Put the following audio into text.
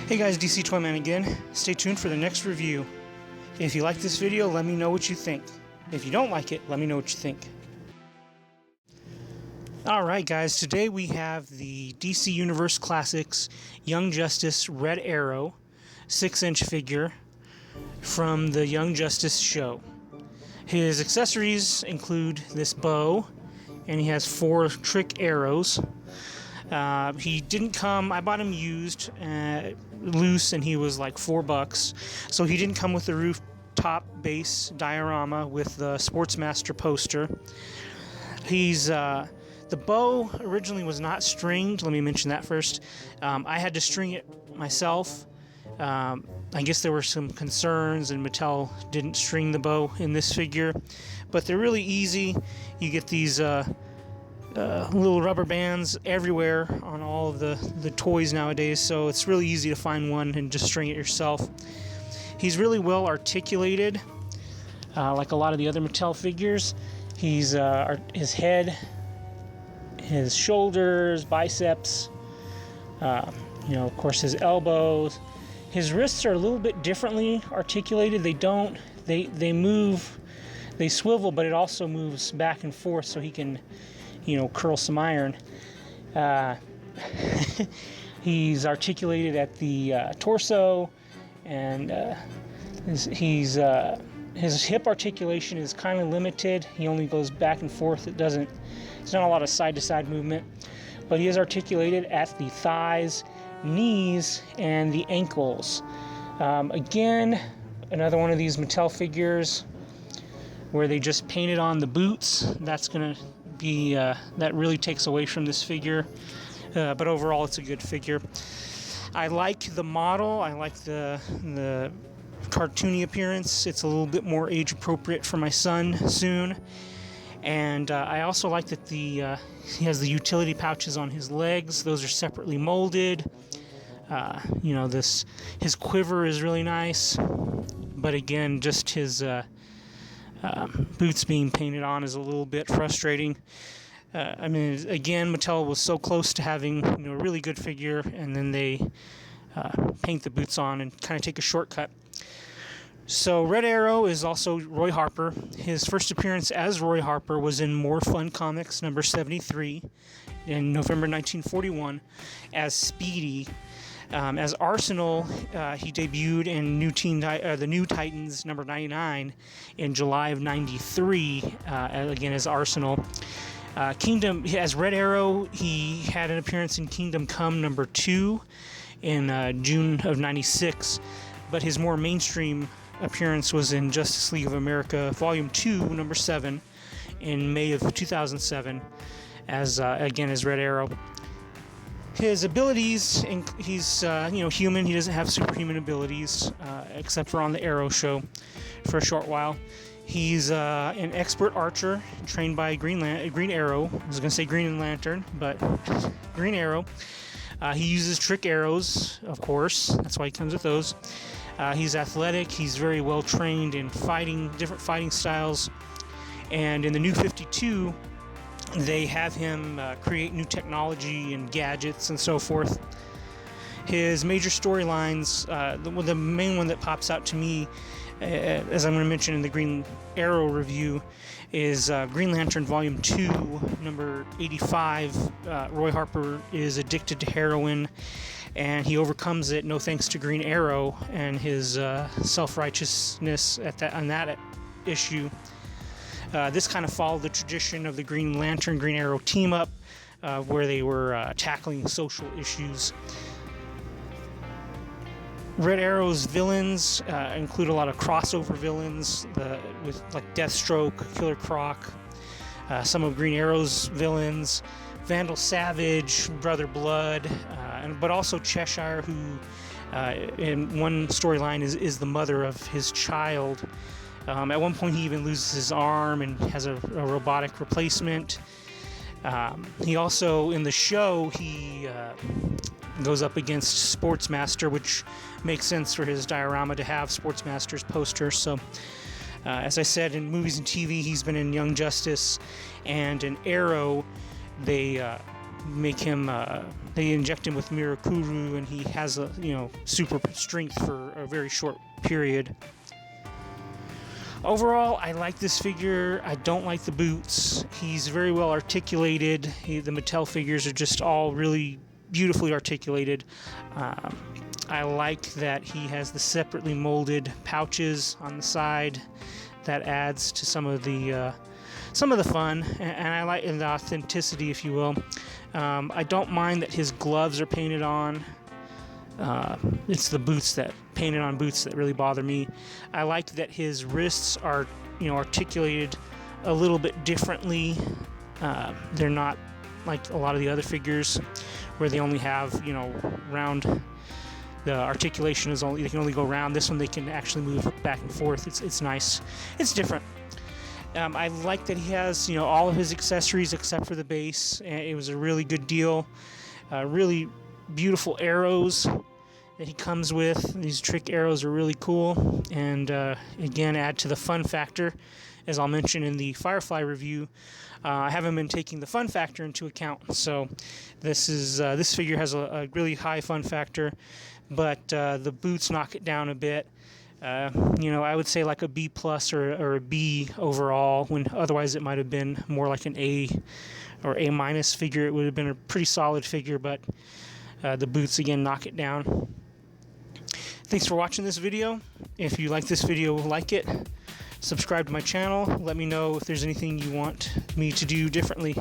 Hey guys, DC Toyman again. Stay tuned for the next review. If you like this video, let me know what you think. If you don't like it, let me know what you think. Alright guys, today we have the DC Universe Classics Young Justice Red Arrow 6-inch figure from the Young Justice show. His accessories include this bow, and he has 4 trick arrows. He didn't come, I bought him used, loose, and he was like $4. So he didn't come with the rooftop base diorama with the Sportsmaster poster. The bow originally was not stringed. Let me mention that first. I had to string it myself. I guess there were some concerns, and Mattel didn't string the bow in this figure. But they're really easy. You get these little rubber bands everywhere on all of the toys nowadays, so it's really easy to find one and just string it yourself. He's really well articulated, like a lot of the other Mattel figures. His head, his shoulders, biceps, of course his elbows. His wrists are a little bit differently articulated. They move, they swivel, but it also moves back and forth so he can curl some iron. He's articulated at the torso, and his hip articulation is kind of limited. He only goes back and forth. It's not a lot of side-to-side movement, but he is articulated at the thighs, knees, and the ankles. Again, another one of these Mattel figures where they just painted on the boots. That's gonna be that really takes away from this figure, but overall it's a good figure. I like the model. I like the cartoony appearance. It's a little bit more age appropriate for my son soon. And I also like that he has the utility pouches on his legs. Those are separately molded. His quiver is really nice, but again, just his boots being painted on is a little bit frustrating. Again, Mattel was so close to having a really good figure, and then they paint the boots on and kind of take a shortcut. So Red Arrow is also Roy Harper. His first appearance as Roy Harper was in More Fun Comics number 73 in November 1941 as Speedy. As Arsenal, he debuted in the New Titans number 99 in July of 93, again as Arsenal. As Red Arrow, he had an appearance in Kingdom Come number 2 in June of 96, but his more mainstream appearance was in Justice League of America Volume 2 number 7 in May of 2007 as Red Arrow. His abilities, he's human. He doesn't have superhuman abilities except for on the Arrow show for a short while. He's an expert archer trained by Green Arrow. I was going to say Green Lantern, but Green Arrow. He uses trick arrows, of course. That's why he comes with those. He's athletic. He's very well trained in different fighting styles. And in the New 52, they have him create new technology and gadgets and so forth. His major storylines, the main one that pops out to me, as I'm going to mention in the Green Arrow review, is Green Lantern Volume 2, number 85. Roy Harper is addicted to heroin, and he overcomes it no thanks to Green Arrow and his self-righteousness on that issue. This kind of followed the tradition of the Green Lantern, Green Arrow team-up, where they were tackling social issues. Red Arrow's villains include a lot of crossover villains with like Deathstroke, Killer Croc, some of Green Arrow's villains, Vandal Savage, Brother Blood, but also Cheshire, who in one storyline is the mother of his child. At one point, he even loses his arm and has a robotic replacement. He also, in the show, he goes up against Sportsmaster, which makes sense for his diorama to have Sportsmaster's poster. So, as I said, in movies and TV, he's been in Young Justice and in Arrow. They make him. They inject him with Mirakuru, and he has a super strength for a very short period. Overall, I like this figure. I don't like the boots. He's very well articulated. The Mattel figures are just all really beautifully articulated. I like that he has the separately molded pouches on the side. That adds to some of the fun, and I like the authenticity, if you will. I don't mind that his gloves are painted on. It's the boots that painted on boots that really bother me. I like that his wrists are articulated a little bit differently. They're not like a lot of the other figures where they only have round. The articulation is they can only go round. This one they can actually move back and forth. It's nice. It's different. I like that he has all of his accessories except for the base. It was a really good deal. Really beautiful arrows that he comes with. These trick arrows are really cool, and again add to the fun factor, as I'll mention in the Firefly review. I haven't been taking the fun factor into account, so this figure has a really high fun factor, but the boots knock it down a bit. I would say like a B plus or a B overall, when otherwise it might have been more like an A or A minus figure. It would have been a pretty solid figure, but the boots again knock it down. Thanks for watching this video. If you like this video, like it. Subscribe to my channel. Let me know if there's anything you want me to do differently.